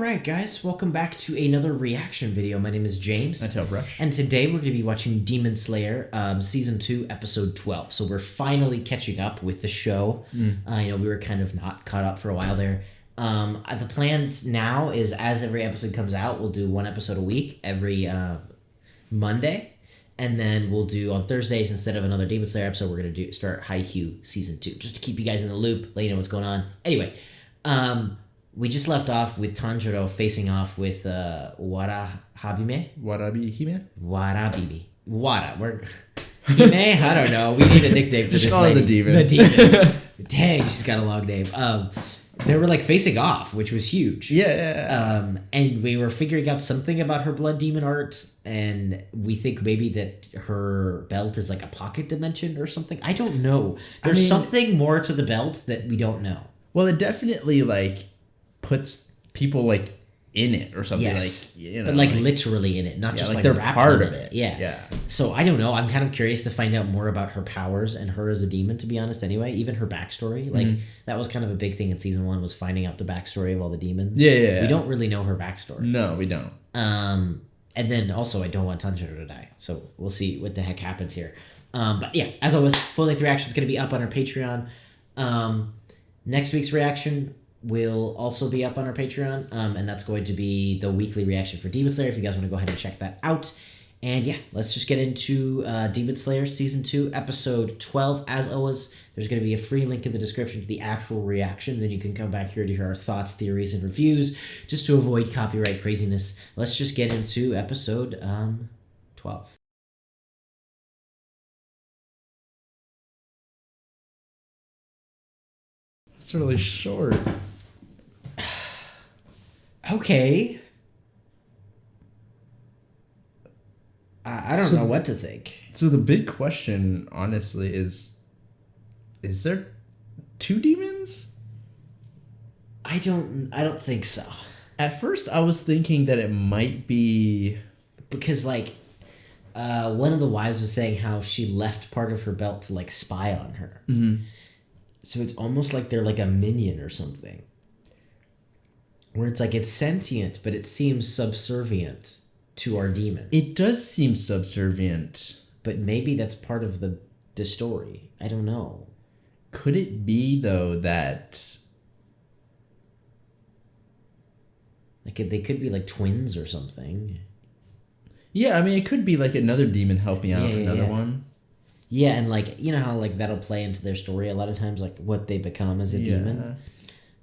Alright guys, welcome back to another reaction video. My name is James. I tell Brush. And today we're going to be watching Demon Slayer Season 2, Episode 12. So we're finally catching up with the show. We were kind of not caught up for a while there. The plan now is as every episode comes out, we'll do one episode a week every Monday. And then we'll do on Thursdays, instead of another Demon Slayer episode, we're going to start Haikyuu Season 2. Just to keep you guys in the loop, let you know what's going on. Anyway, we just left off with Tanjiro facing off with Warahabime? Warabihime? Warabibi. Wara. Hime? I don't know. We need a nickname for Just this call her lady. the demon. The demon. Dang, she's got a long name. They were like facing off, which was huge. Yeah. And we were figuring out something about her blood demon art, and we think maybe that her belt is like a pocket dimension or something. I don't know. There's something more to the belt that we don't know. Well, it definitely like puts people like in it or something. Yes. Like, you know, but like literally in it, not just like they're wrapped part in of it. Yeah. Yeah. So I don't know. I'm kind of curious to find out more about her powers and her as a demon, to be honest, anyway. Even her backstory. Like, that was kind of a big thing in season 1, was finding out the backstory of all the demons. Yeah. We don't really know her backstory. No, we don't. And then also I don't want Tanjiro to die. So we'll see what the heck happens here. But yeah, as always, full-length reaction is going to be up on our Patreon. Next week's reaction will also be up on our Patreon, and that's going to be the weekly reaction for Demon Slayer, if you guys want to go ahead and check that out. And yeah, let's just get into Demon Slayer Season 2, Episode 12. As always, there's going to be a free link in the description to the actual reaction. Then you can come back here to hear our thoughts, theories, and reviews, just to avoid copyright craziness. Let's just get into Episode 12. It's really short. Okay. I don't know what to think. So the big question, honestly, is there 2 demons? I don't think so. At first, I was thinking that it might be... Because, like, one of the wives was saying how she left part of her belt to, like, spy on her. Mm-hmm. So it's almost like they're like a minion or something. Where it's like it's sentient, but it seems subservient to our demon. It does seem subservient. But maybe that's part of the story. I don't know. Could it be, though, that... Like they could be like twins or something. Yeah, I mean, it could be like another demon helping out another one. Yeah, and like, you know how like that'll play into their story a lot of times, like what they become as a demon.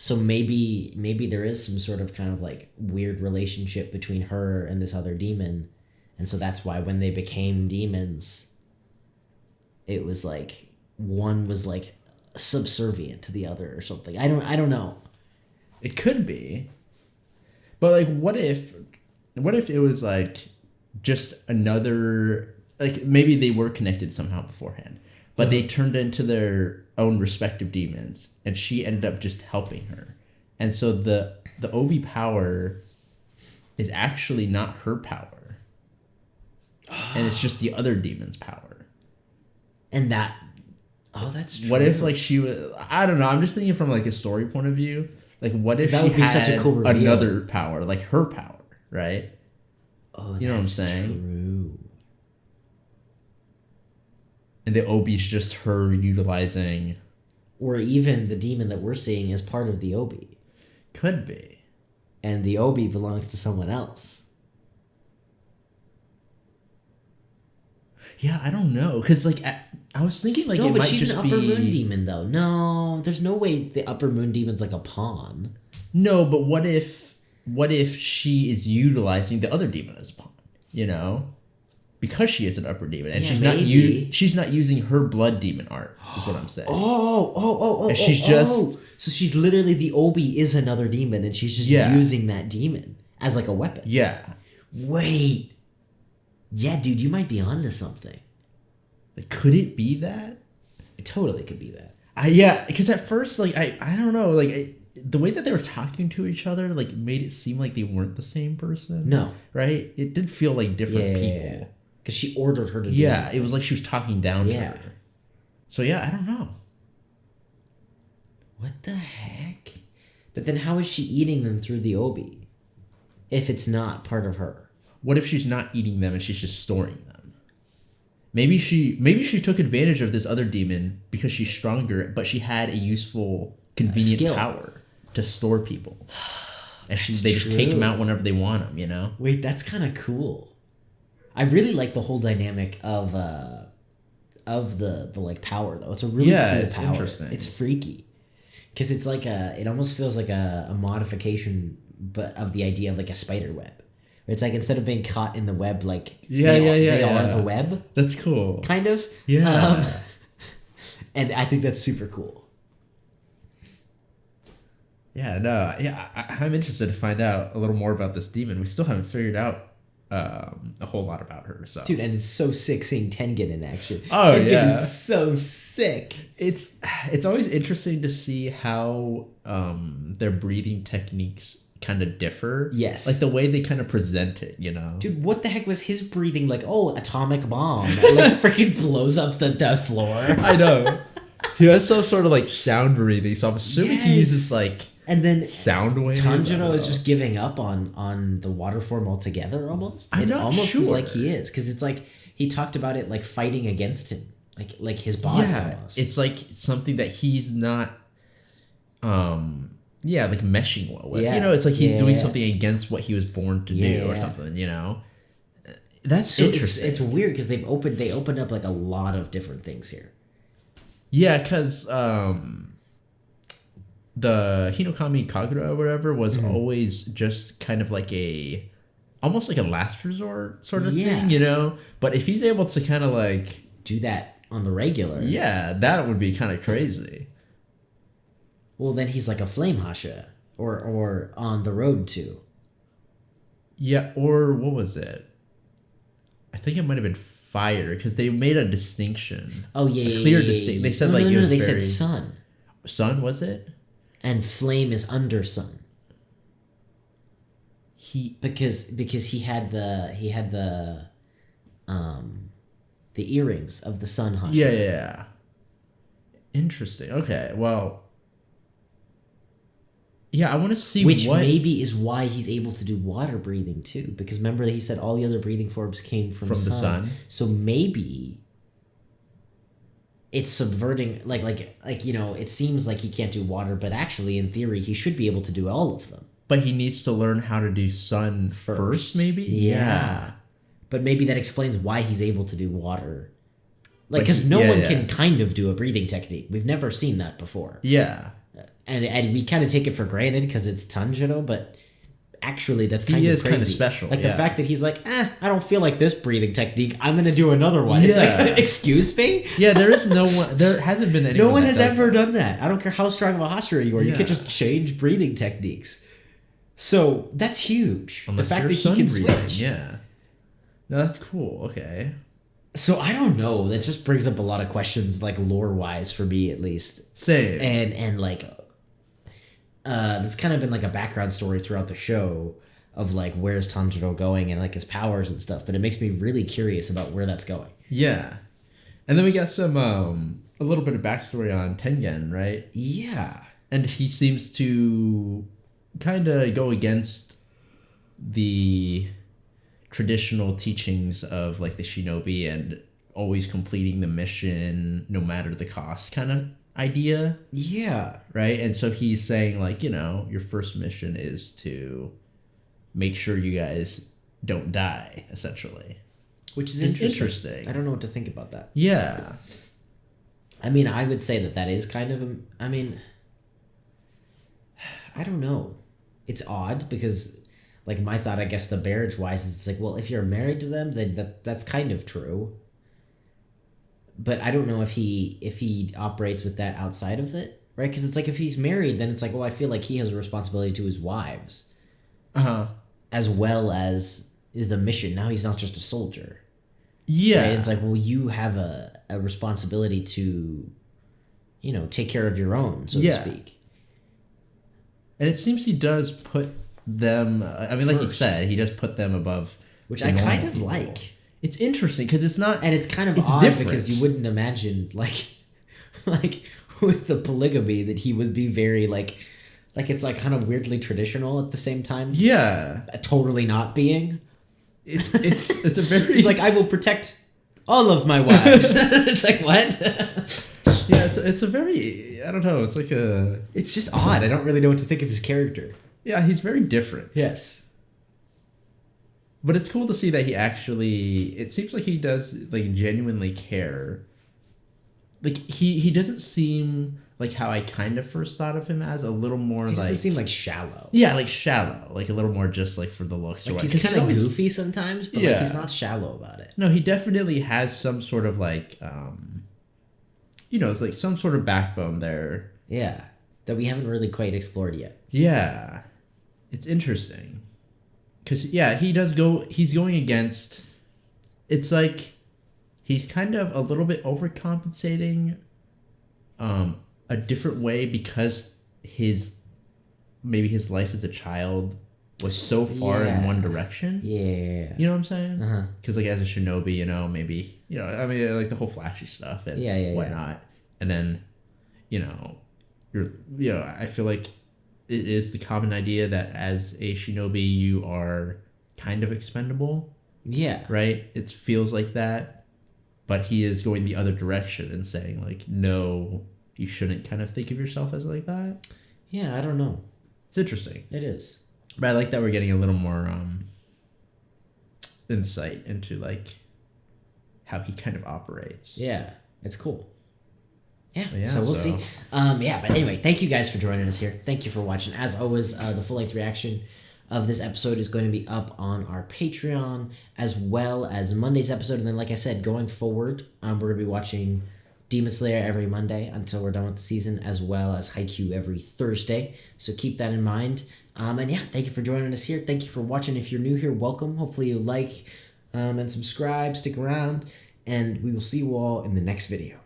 So maybe there is some sort of kind of like weird relationship between her and this other demon. And so that's why when they became demons, it was like one was like subservient to the other or something. I don't know. It could be. But like what if it was like just another, like maybe they were connected somehow beforehand, but they turned into their own respective demons, and she ended up just helping her. And so the Obi power is actually not her power. And it's just the other demon's power. And that's true. What if like she was, I don't know, I'm just thinking from like a story point of view. Like what if that she would be had such a cool reveal. Another power, like her power, right? Oh, you know what I'm saying? True. And the Obi's just her utilizing... Or even the demon that we're seeing is part of the Obi. Could be. And the Obi belongs to someone else. Yeah, I don't know. Because, like, I was thinking, like, no, it but might she's just an be... Upper Moon demon, though. No, there's no way the Upper Moon demon's like a pawn. No, but what if she is utilizing the other demon as a pawn? You know? Because she is an upper demon, and she's not using her blood demon art, is what I'm saying. Oh. And she's just... So she's literally, the Obi is another demon, and she's just using that demon as like a weapon. Yeah. Wait. Yeah, dude, you might be onto something. Like, could it be that? It totally could be that. Yeah, because at first, like, I don't know, like... the way that they were talking to each other, like, made it seem like they weren't the same person. No. Right? It did feel like different people. Yeah. Because she ordered her to do something. It was like she was talking down to her. So, yeah, I don't know. What the heck? But then how is she eating them through the Obi? if it's not part of her? What if she's not eating them and she's just storing them? Maybe she took advantage of this other demon because she's stronger, but she had a useful, convenient Skill. power to store people. And they just take them out whenever they want them, you know? Wait, that's kind of cool. I really like the whole dynamic of the like power though. It's a really cool it's power. interesting. It's freaky because it's like it almost feels like a modification, but of the idea of like a spider web. It's like instead of being caught in the web, like they all have a web, That's cool. kind of. Yeah. And I think that's super cool. Yeah, no, yeah, I'm interested to find out a little more about this demon. We still haven't figured out a whole lot about her. So, Dude, and it's so sick seeing Tengen in action. Oh, Tengen yeah. is so sick. it's always interesting to see how their breathing techniques kind of differ. Yes. like the way they kind of present it. You know, Dude, what the heck was his breathing like? Oh, atomic bomb. Like freaking blows up the floor. I know. He has some sort of like sound breathing, so I'm assuming he uses Yes. like And then sound waves. I don't Tanjiro is know. just giving up on the water form altogether almost. I'm It not almost is sure. like he is. Because it's like he talked about it like fighting against him. Like his body almost. it's like something that he's not like meshing well with. Yeah. You know, it's like he's doing Yeah. something against what he was born to do or Yeah. something, you know. That's So interesting. it's weird because they opened up like a lot of different things here. Yeah, cuz the Hinokami Kagura or whatever was Mm-hmm. always just kind of like almost like a last resort sort of Yeah. thing, you know? But if he's able to kind of like Do that on the regular. yeah, that would be kind of crazy. Well, then he's like a flame hasha or on the road to. Yeah, or what was it? I think it might have been fire because they made a distinction. Oh yeah, A clear yeah, distinction. yeah. They said No, like no, it no, was they very said sun, sun. Was it? and flame is under sun He because he had the earrings of the sun hasha. yeah. Interesting. Okay. Well. Yeah, I want to see Which what. maybe is why he's able to do water breathing too. Because remember that he said all the other breathing forms came from From the sun. sun. So maybe it's subverting like you know, it seems like he can't do water, but actually in theory he should be able to do all of them. But he needs to learn how to do sun first maybe. Yeah. But maybe that explains why he's able to do water. Like, But because no yeah, one yeah. can kind of do a breathing technique. We've never seen that before. Yeah. And we kind of take it for granted because it's Tanjiro, but actually that's kind of is crazy. kinda special, Like the yeah. fact that he's like, I don't feel like this breathing technique. I'm going to do another one. It's Yeah. like, excuse me? Yeah. There is no one. There hasn't been anyone. No one that has does ever that. done that. I don't care how strong of a hashira you are. You Yeah. can just change breathing techniques. So that's huge. Unless the fact you're that he sun can breathing. switch. Yeah. No, that's cool. Okay. So I don't know. That just brings up a lot of questions, like lore wise, for me at least. Same. And like, that's kind of been like a background story throughout the show of like where's Tanjiro going and like his powers and stuff. But it makes me really curious about where that's going. Yeah. And then we got some a little bit of backstory on Tengen, right? Yeah. And he seems to kind of go against the traditional teachings of like the shinobi and always completing the mission no matter the cost kind of idea, Yeah. right? And so he's saying like, you know, your first mission is to make sure you guys don't die, essentially. Which is It's interesting. interesting. I don't know what to think about that. Yeah. I mean, I would say that is kind of I don't know. It's odd because, like, my thought, I guess, the marriage wise is it's like, well, if you're married to them, then that's kind of true. But I don't know if he operates with that outside of it, right? Because it's like if he's married, then it's like, well, I feel like he has a responsibility to his wives as well as the mission. Now he's not just a soldier. Yeah. Right? It's like, well, you have a responsibility to, you know, take care of your own, so Yeah. to speak. And it seems he does put them. I mean, like you First. said, he does put them above, Which the I kind normal of people. like. It's interesting because it's not. And it's kind of It's odd different. because you wouldn't imagine, like with the polygamy, that he would be very, like Like it's like kind of weirdly traditional at the same time. Yeah, Totally not being. it's a very. He's like, I will protect all of my wives. It's like what? Yeah, it's a very, I don't know. It's like a. It's just odd. I don't really know what to think of his character. Yeah, he's very different. Yes. But it's cool to see that he actually. It seems like he does like genuinely care. Like he doesn't seem like how I kind of first thought of him as, a little more He like. doesn't seem like shallow. Yeah, like shallow, like a little more just like for the looks or Like what. he's kind of always- goofy sometimes, but like Yeah. he's not shallow about it. No, he definitely has some sort of like, it's like some sort of backbone there. Yeah, that we haven't really quite explored yet. Yeah, it's interesting, cause yeah, he's going against. It's like, he's kind of a little bit overcompensating, a different way because maybe his life as a child was so far in Yeah. one direction. Yeah. You know what I'm saying? Uh-huh. Because like as a shinobi, maybe I mean like the whole flashy stuff and Yeah. whatnot, and then I feel like it is the common idea that as a shinobi you are kind of expendable, Yeah. right? It feels like that, but he is going the other direction and saying like, no, you shouldn't kind of think of yourself as like that. Yeah, I don't know. It's interesting. It is. But I like that we're getting a little more insight into like how he kind of operates. Yeah, it's cool. Yeah, Yeah, so we'll so- see. But anyway, thank you guys for joining us here. Thank you for watching. As always, the full-length reaction of this episode is going to be up on our Patreon, as well as Monday's episode. And then, like I said, going forward, we're going to be watching Demon Slayer every Monday until we're done with the season, as well as Haikyuu every Thursday. So keep that in mind. And yeah, thank you for joining us here. Thank you for watching. If you're new here, welcome. Hopefully you like and subscribe, stick around, and we will see you all in the next video.